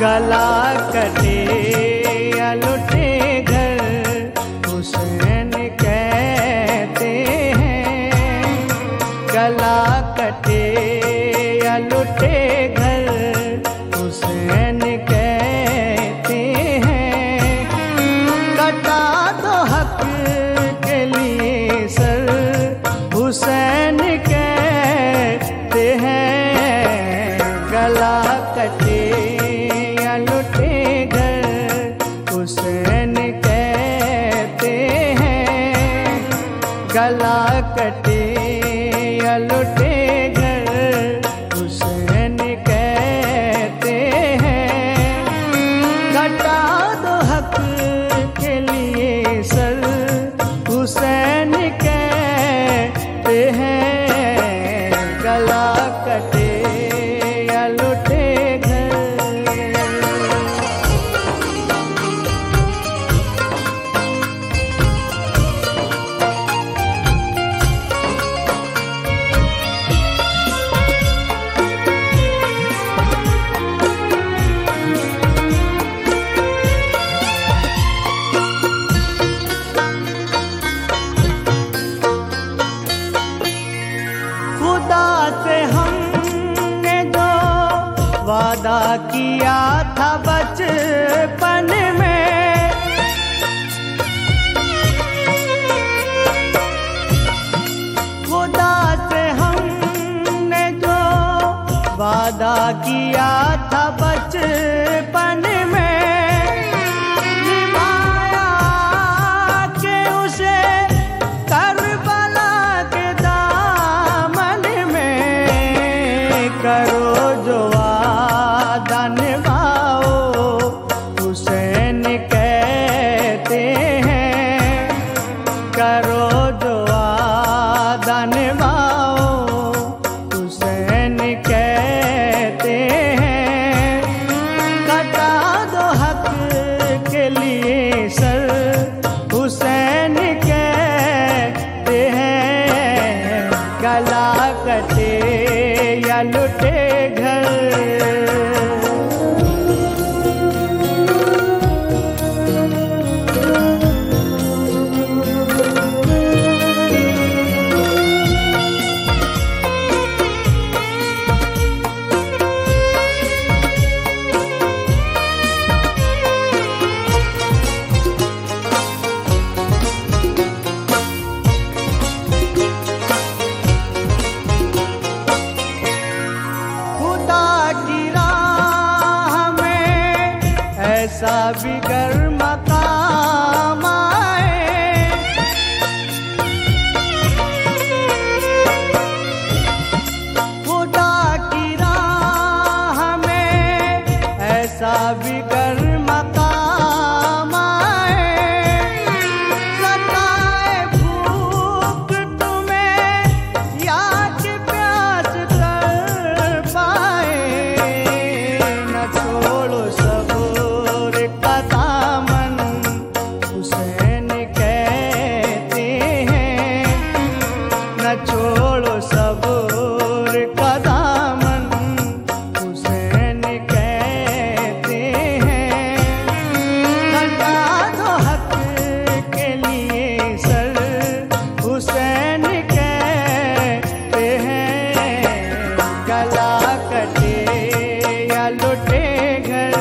गला कटे या लुटे घर हुसैन कहते हैं। गला कटे या लुटे घर हुसैन कहते हैं। कटा दो हक के लिए सर हुसैन कहते हैं। गला कटे लुटे घर हुसैन कहते हैं। गला कटे या लुटे घर हुसैन कहते हैं। कटा दो हक के लिए सर हुसैन कहते हैं। गला कटे या लुटे वादा किया था बचपन में, खुदा से हमने जो वादा किया था बचपन में, निभाया के उसे करबला के दामन में। करो जो निभाओ हुसैन कहते हैं। करो जो वादा निभाओ हुसैन कहते हैं। कटा दो हक के लिए सर हुसैन कहते हैं। गला कटे या लुटे घर ऐसा बिगर मकाम आए। खुदा की राह में ऐसा बिगर मकाम आए। सताए भूख तुम्हें या कि प्यास कर पाए। न छोड़ो सब छोड़ो सबूर का दामन हुसैन कहते हैं। कटा दो हक के लिए सर हुसैन कहते हैं। गला कटे या लुटे घर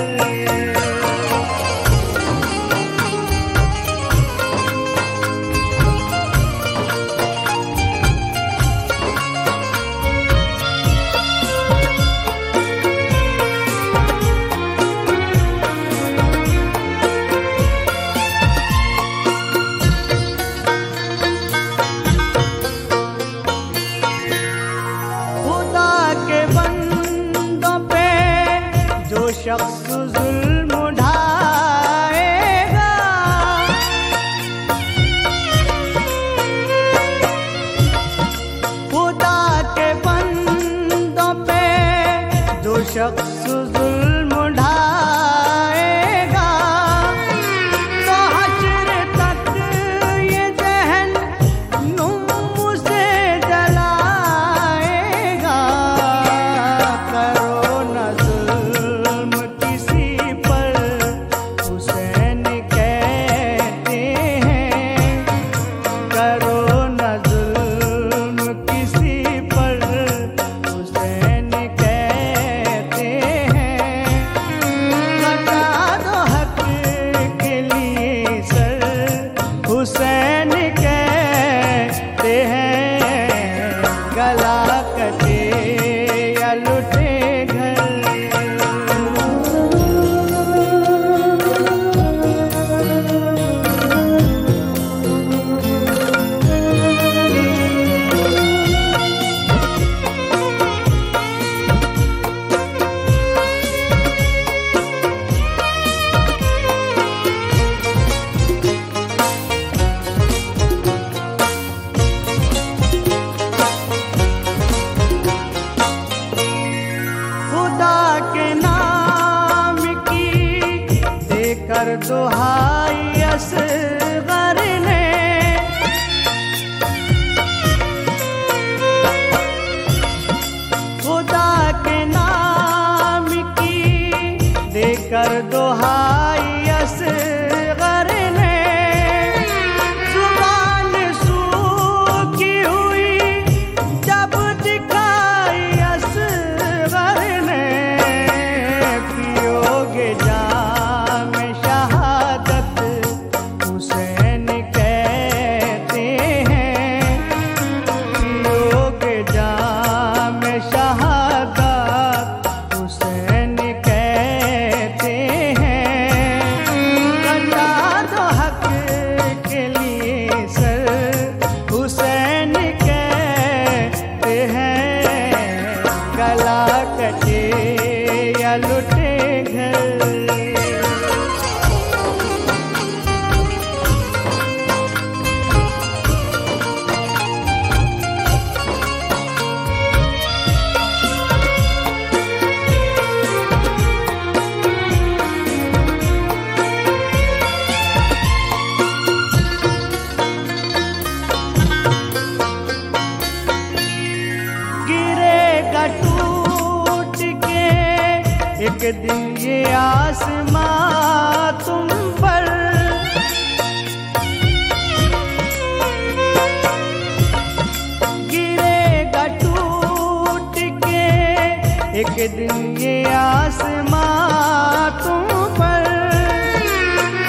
शख्स जुल्म देकर दुहाई असगर ने, खुदा के नाम की देकर दुहाई असगर ने, जुबान सूखी हुई जब दिखाई असगर ने, पियोगे जाम शहादत हुसैन कहते हैं, पियोगे जाम शहादत हुसैन कहते हैं, कटा दो हक के लिए सर हुसैन कहते हैं, गला कटे या लुटे घर। गिरेगा टूट के एक दिन ये आसमां तुम पर, गिरेगा टूट के एक दिन ये आसमां तुम पर,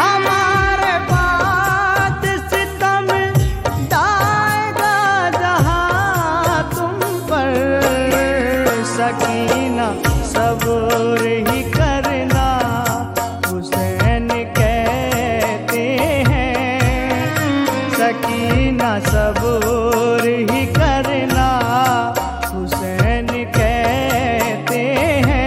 हमारे बाद सितम ढाएगा जहां तुम पर, सकीना सब्र ही करना हुसैन कहते हैं, सकीना सब्र ही करना हुसैन कहते हैं,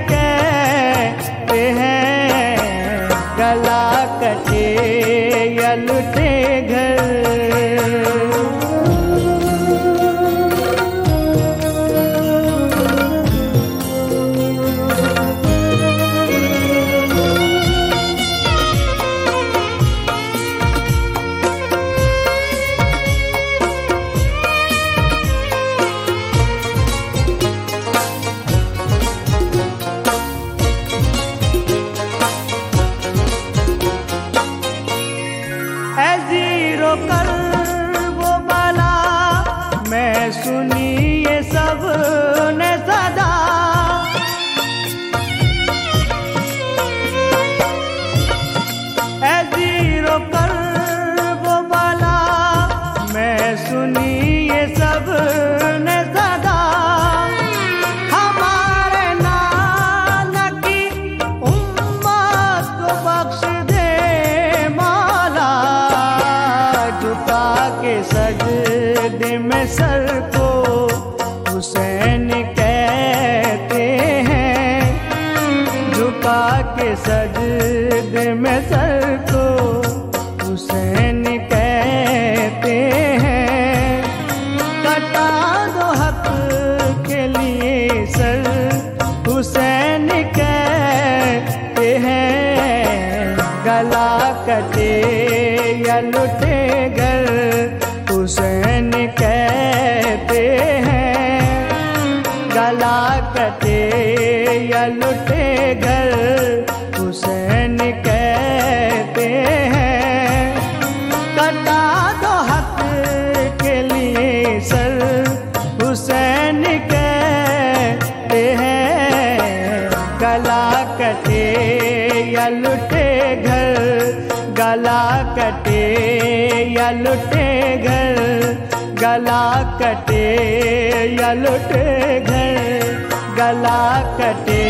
कहते हैं, गला कटे या लुटे घर। जीरो कर वो बला मैं सुनी ये सब ने सदा, जीरो कर वो बला मैं सुनी ये सब ने सदा। हमारे नाना की उम्मत को बख्श दे मौला, झुका के सजदे में सर को हुसैन कहते हैं, झुका के सजदे में सर को हुसैन कहते हैं। कटा दो हक के लिए सर हुसैन कहते हैं, गला कटे या लुटे घर हुसैन कहते हैं, गला कटे या लुटे घर हुसैन कहते हैं। कटा दो हक के लिए सर हुसैन कहते हैं, गला कटे या लुटे घर, गला कटे या लुटे घर, गला कटे या लुटे घर, गला कटे।